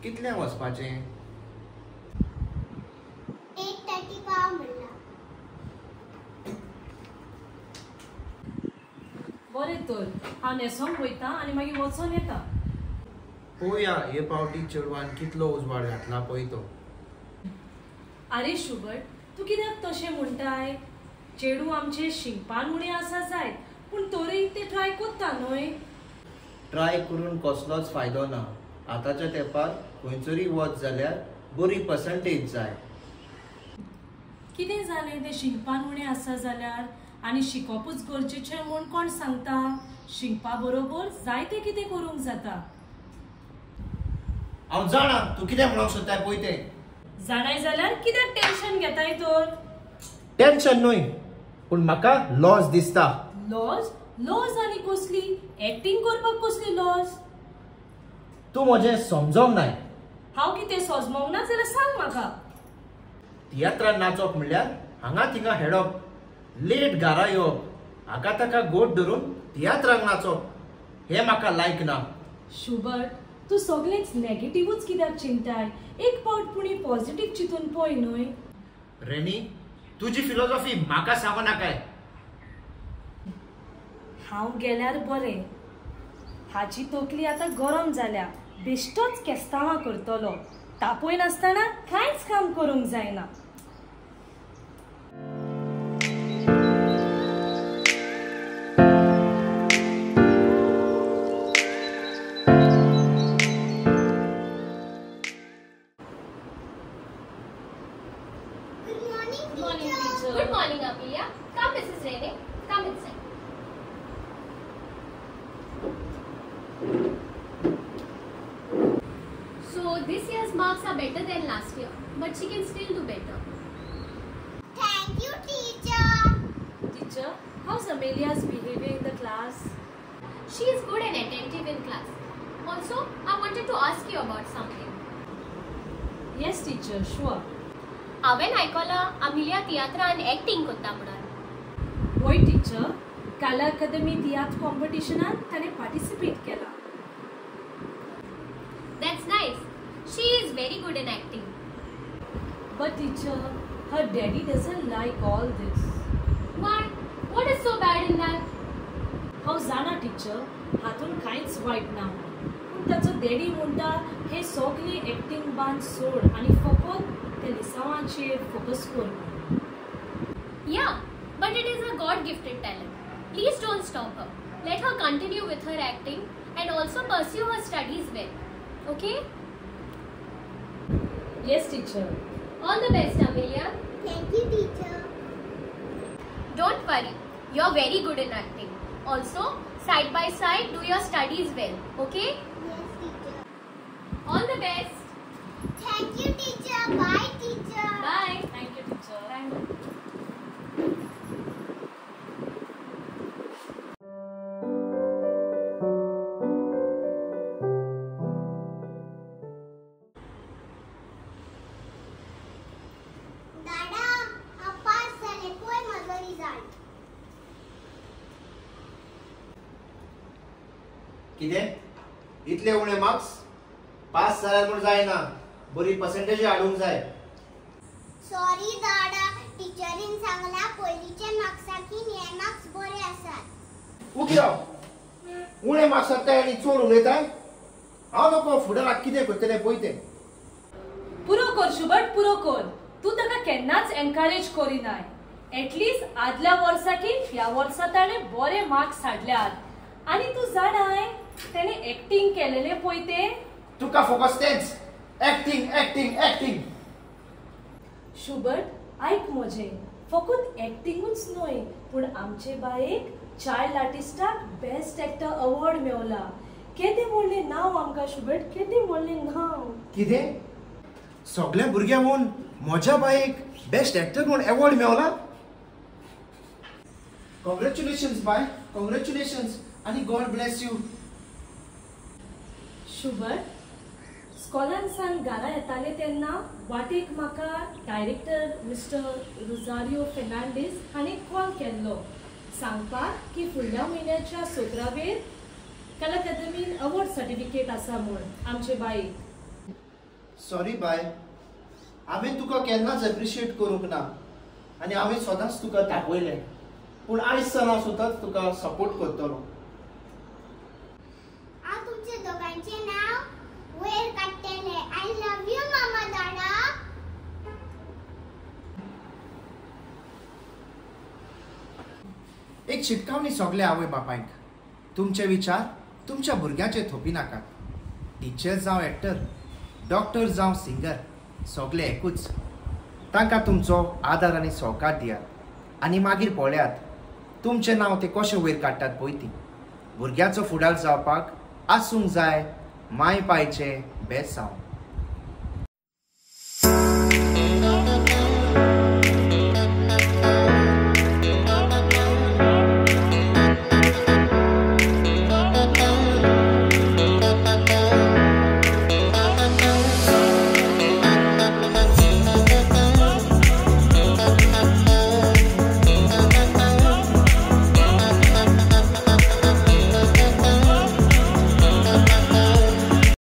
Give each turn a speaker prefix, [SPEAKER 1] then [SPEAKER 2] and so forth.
[SPEAKER 1] कितल्या वचपाचें?
[SPEAKER 2] 8:30 पाव म्हणला.
[SPEAKER 3] बरें तर हांव न्हेसोन वयता आनी मागीर वचोन येता.
[SPEAKER 1] पळोवया हे पावटी चेडवान कितलो उजवाड घातला पळय तो.
[SPEAKER 3] आरे शुबट, तूं कित्याक तशें म्हणटाय? चेडू आमचे शिंकपान उणें आसा जायत, पूण तोरय ते ट्राय कोत्ता न्हय.
[SPEAKER 1] ट्राय करून कसलोच फायदो ना. आतांच्या तेंपार खंयसरी वच जाल्यार बरी पर्संटेज जाय.
[SPEAKER 3] कितें जालें तें शिंकपान उणें आसा जाल्यार? आनी शिकोवपूच गरजेचें म्हूण कोण सांगता? शिंकपा बरोबर जायतें कितें करूंक जाता.
[SPEAKER 1] हांव जाणा तूं कितें म्हणूंक सोदताय पळय तें.
[SPEAKER 3] जाणाय जाल्यार कित्याक टेन्शन घेताय तर?
[SPEAKER 1] टेन्शन न्हय, पूण म्हाका लॉस दिसता.
[SPEAKER 3] लॉस? लॉस आनी कसली? एक्टिंग करपाक कसली लॉस?
[SPEAKER 1] तूं म्हजें समजोंक नाय.
[SPEAKER 3] हांव कितें सोजमोंक ना जाल्यार सांग म्हाका.
[SPEAKER 1] तियात्रान नाचप म्हणल्यार हांगा थिंगा हेडप, लेट घरा येवप, हाका ताका गोट धरून तियात्राक नाचप, हें म्हाका लायक ना.
[SPEAKER 3] शुबट, तूं सगळेंच नेगेटिव्हच कित्याक चिंताय? एक पावट पुणी पॉझिटिव्ह चिंतून पळय न्हय.
[SPEAKER 1] रेनी, तुजी फिलॉसॉफी म्हाका सांगो नाकाय.
[SPEAKER 3] हांव गेल्यार बरें. हाची तकली आतां गरम जाल्या. बेश्टोच केस्तांवां करतलो. तापय नासतना कांयच काम करूंक जायना.
[SPEAKER 2] Good morning, Amelia. Come, Mrs. Rene. Come inside. So this year's marks are better than last year, but she can still do better. Thank you, teacher.
[SPEAKER 3] Teacher, how's Amelia's behavior in the class?
[SPEAKER 2] She is good and attentive in class. Also, I wanted to ask you about something.
[SPEAKER 3] Yes, teacher, sure.
[SPEAKER 2] हांवें आयकलां अमिलिया तियात्रा आनी acting करता म्हणून.
[SPEAKER 3] होय teacher, कला अकादमी तियात्र कॉम्पिटिशनात ताणें participate केला.
[SPEAKER 2] That's nice. She is very good in acting.
[SPEAKER 3] But teacher, her daddy doesn't like all this.
[SPEAKER 2] Why? What is so bad in that?
[SPEAKER 3] हांव जाणा टीचर, हातून कांयच वायट ना. पूण ताचो डॅडी म्हणटा हे सगळें एक्टिंग बांद सोड आनी फकत त्या लिसावांचेर फोकस कर.
[SPEAKER 2] Yeah, but it is a God-gifted talent. Please don't stop her. Let her continue with her acting and also pursue her studies well. Okay?
[SPEAKER 3] Yes, teacher.
[SPEAKER 2] All the best, Amelia.
[SPEAKER 4] Thank you, teacher.
[SPEAKER 2] Don't worry. You're very good in acting. Also, side by side, do your studies well. Okay?
[SPEAKER 4] Yes, teacher.
[SPEAKER 2] All the best.
[SPEAKER 4] Thank you, teacher. Bye, teacher.
[SPEAKER 2] Bye.
[SPEAKER 3] Thank you, teacher.
[SPEAKER 2] Thank you.
[SPEAKER 4] Dada, ha pass zale poi माझा result.
[SPEAKER 1] कितें? इतले उणे marks? Pass जाल्यार म्हूण जायना, बरी percentage हाडूंक जाय.
[SPEAKER 4] Sorry, Dada. टीचरीन सांगला पयलींचे मार्क्साकीन हे मार्क्स बरे आसात.
[SPEAKER 1] उगी राव. उणे मार्क्स हाडटाय आनी चड उलयताय. हांव नको फुडाराक कितें करतलें पळय तें.
[SPEAKER 3] पुरो कर शुबट, पुरो कर. तू ताका केन्नाच एनकरेज करिनाय. एटलीस्ट आदल्या वर्साकीन ह्या वर्सा ताणें बरे मार्क्स हाडल्यात. आनी तू जाणाय ताणें एक्टिंग केलेलें पळय तें.
[SPEAKER 1] तुका फोकस तेंच. Acting acting acting.
[SPEAKER 3] शुबट, ऐक म्हजें. फकत एक्टिंगूच न्हय, पूण आमचे बायेक चायल्ड आर्टिस्टाक बेस्ट एक्टर अवॉर्ड मेवला. केदें म्हणलें नांव आमकां शुबट, केदें म्हणलें नांव.
[SPEAKER 1] कितें? सगळ्या भुरग्यां म्हूण म्हज्या बायेक बेस्ट एक्टर म्हूण अवॉर्ड मेवला? कॉंग्रॅच्युलेशन्स बाय, कॉंग्रॅच्युलेशन्स आनी गॉड ब्लेस यू.
[SPEAKER 3] शुबट, स्कॉलान सान घरा येताले तेन्ना वाटेक म्हाका डायरेक्टर मिस्टर रोजारियो फेर्नांडीस हांणी कॉल केल्लो सांगपाक की फुडल्या म्हयन्याच्या 17वेर कला अकादमीन अवॉर्ड सर्टिफिकेट आसा म्हूण आमचे बाईक.
[SPEAKER 1] सॉरी बाय, हांवें तुका केन्नाच एप्रिशिएट करूंक ना आनी हांवें सदांच तुका तापयलें, पूण आयज सना सुद्दां तुका सपोर्ट करतलो.
[SPEAKER 4] हांव तुमचे दोगांचे नाव वयर काडटलें. आय लव यू मामा दाडा.
[SPEAKER 1] एक शिटकावणी सगल्या आवय बापायक, तुमचे विचार तुमच्या भुरग्याचे थोपी नाकात. टिचर जावं एक्टर, डॉक्टर जावं सिंगर, सगळे एकूच. तांकां तुमचो आदार आनी सहकार दियात आनी मागीर पळयात तुमचें नांव ते कशें वयर काडटात पळय ती. भुरग्याचो फुडार जावपाक आसूंक जाय माय पायचें बेसांव.